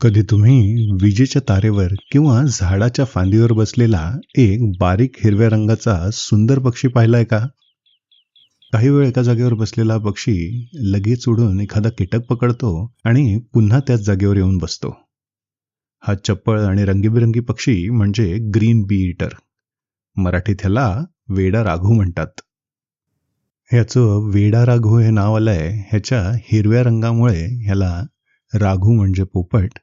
कधी तुम्ही विजेच्या तारेवर किंवा झाडाच्या फांदीवर बसलेला एक बारीक हिरव्या रंगाचा सुंदर पक्षी पाहिलाय का? काही वेळ एका जागेवर बसलेला पक्षी लगेच उडून एखादा कीटक पकडतो आणि पुन्हा त्याच जागेवर येऊन बसतो. हा चप्पळ आणि रंगीबिरंगी पक्षी म्हणजे ग्रीन बी इटर. मराठीत ह्याला वेडा राघू म्हणतात. ह्याचं वेडा राघू हे नाव आलंय ह्याच्या हिरव्या रंगामुळे. ह्याला राघू म्हणजे पोपट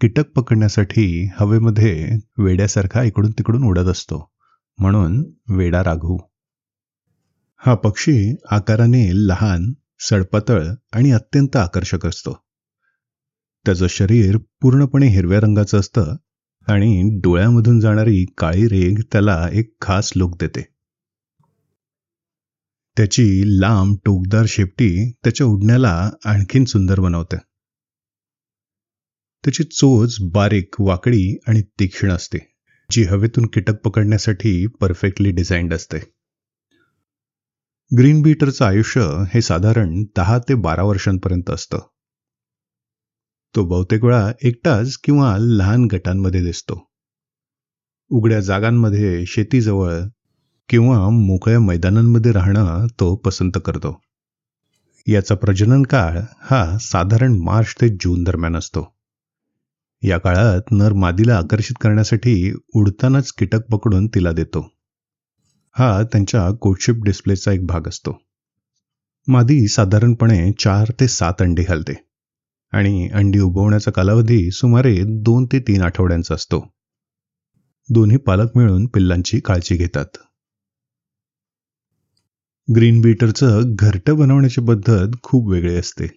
कीटक पकडण्यासाठी हवेमध्ये वेड्यासारखा इकडून तिकडून उडत असतो, म्हणून वेडा राघू. हा पक्षी आकाराने लहान, सडपातळ आणि अत्यंत आकर्षक असतो. त्याचं शरीर पूर्णपणे हिरव्या रंगाचं असतं आणि डोळ्यामधून जाणारी काळी रेघ त्याला एक खास लुक देते. त्याची लांब टोकदार शेपटी त्याच्या उडण्याला आणखीन सुंदर बनवते. त्याची चोच बारीक, वाकडी आणि तीक्ष्ण असते, जी हवेतून कीटक पकडण्यासाठी परफेक्टली डिझाईन्ड असते. ग्रीन बीटरचं आयुष्य हे साधारण 10 ते 12 वर्षांपर्यंत असतं. तो बहुतेक वेळा एकटाच किंवा लहान गटांमध्ये दिसतो. उघड्या जागांमध्ये, शेतीजवळ किंवा मोकळ्या मैदानांमध्ये राहणं तो पसंत करतो. याचा प्रजनन काळ हा साधारण मार्च ते जून दरम्यान असतो. या काळात नर मादीला आकर्षित करण्यासाठी उडतानाच कीटक पकडून तिला देतो. हा त्यांच्या कोर्टशिप डिस्प्लेचा एक भाग असतो. मादी साधारणपणे 4 ते 7 अंडी घालते आणि अंडी उबवण्याचा कालावधी सुमारे 2 ते 3 आठवड्यांचा असतो. दोन्ही पालक मिळून पिल्लांची काळजी घेतात. ग्रीन बीटरचं घरटं बनवण्याची पद्धत खूप वेगळी असते.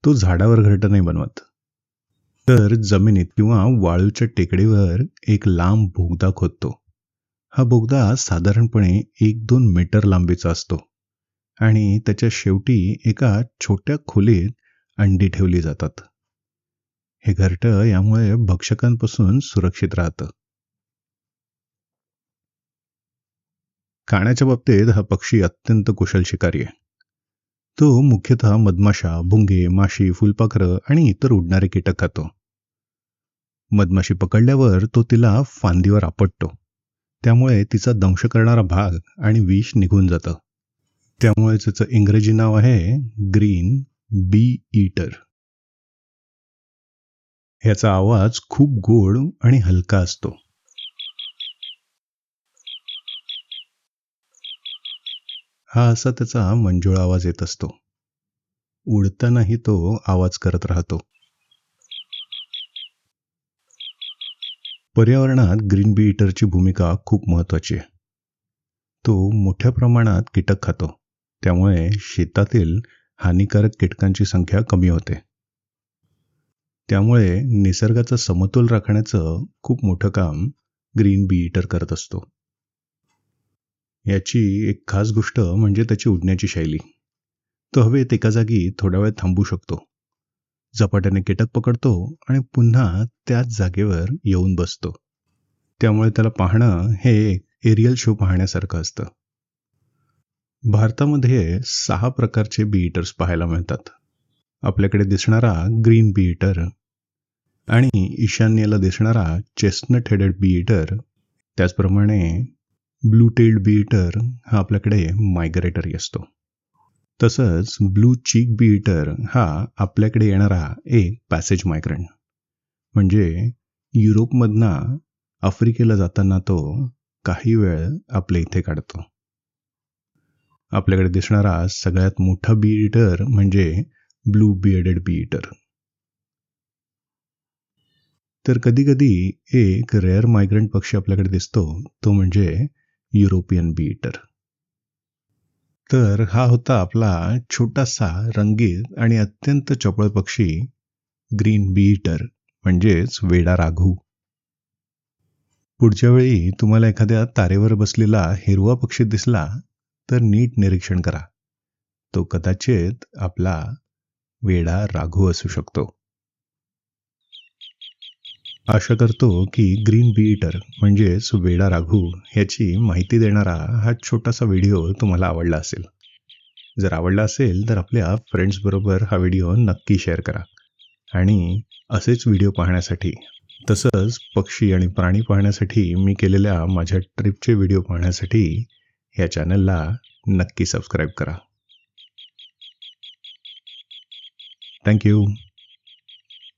तो झाडावर घरटं नाही बनवत, तर जमिनीत किंवा वाळूच्या टेकडीवर एक लांब बोगदा खोदतो. हा बोगदा साधारणपणे 1-2 मीटर लांबीचा असतो आणि त्याच्या शेवटी एका छोट्या खोलीत अंडी ठेवली जातात. हे घरटं यामुळे भक्षकांपासून सुरक्षित राहतं. खाण्याच्या बाबतीत हा पक्षी अत्यंत कुशल शिकारी आहे. तो मुख्यतः मधमाशा, भुंगे, माशी, फुलपाखरं आणि इतर उडणारे कीटक खातो. मधमाशी पकडल्यावर तो तिला फांदीवर आपटतो. त्यामुळे तिचा दंश करणारा भाग आणि विष निघून जातं. त्यामुळे त्याचं इंग्रजी नाव आहे ग्रीन बी इटर. ह्याचा आवाज खूप गोड आणि हलका असतो. हा असा त्याचा मंजुळा आवाज येत असतो. उडतानाही तो आवाज करत राहतो. पर्यावरणात ग्रीन बी इटरची भूमिका खूप महत्त्वाची आहे. तो मोठ्या प्रमाणात कीटक खातो, त्यामुळे शेतातील हानिकारक कीटकांची संख्या कमी होते. त्यामुळे निसर्गाचा समतोल राखण्याचं खूप मोठं काम ग्रीन बी इटर करत असतो. याची एक खास गोष्ट म्हणजे त्याची उडण्याची शैली. तो हवेत एका जागी थोडा वेळ थांबू शकतो, झपाट्याने कीटक पकडतो आणि पुन्हा त्याच जागेवर येऊन बसतो. त्यामुळे त्याला पाहणं हे एक एरियल शो पाहण्यासारखं असतं. भारतामध्ये 6 प्रकारचे बी इटर्स पाहायला मिळतात. आपल्याकडे दिसणारा ग्रीन बी इटर आणि ईशान्येला दिसणारा चेस्टनट हेडेड बी इटर, त्याचप्रमाणे ब्लू टेल्ड बी इटर हा आपल्याकडे मायग्रेटरी असतो. तसंच ब्लू चीक बी इटर हा आपल्याकडे येणारा एक पॅसेज मायग्रंट, म्हणजे युरोपमधनं आफ्रिकेला जाताना तो काही वेळ आपल्या इथे काढतो. आपल्याकडे दिसणारा सगळ्यात मोठा बी इटर म्हणजे ब्लू बियर्डेड बी इटर. तर कधीकधी एक रेअर मायग्रंट पक्षी आपल्याकडे दिसतो, तो म्हणजे युरोपियन बी इटर. तर हा होता आपला छोटासा, रंगीत आणि अत्यंत चपळ पक्षी ग्रीन बी इटर म्हणजेच वेडा राघू. पुढच्या वेळी तुम्हाला एखाद्या तारेवर बसलेला हिरवा पक्षी दिसला तर नीट निरीक्षण करा. तो कदाचित आपला वेडा राघू असू शकतो. आशा करतो की ग्रीन बी इटर म्हणजेच वेडा राघू ह्याची माहिती देणारा हा छोटासा व्हिडिओ तुम्हाला आवडला असेल. जर आवडला असेल तर आपल्या फ्रेंड्सबरोबर हा व्हिडिओ नक्की शेअर करा. आणि असेच व्हिडिओ पाहण्यासाठी तसंच पक्षी आणि प्राणी पाहण्यासाठी मी केलेल्या माझ्या ट्रिपचे व्हिडिओ पाहण्यासाठी या चॅनलला नक्की सबस्क्राईब करा. थँक्यू.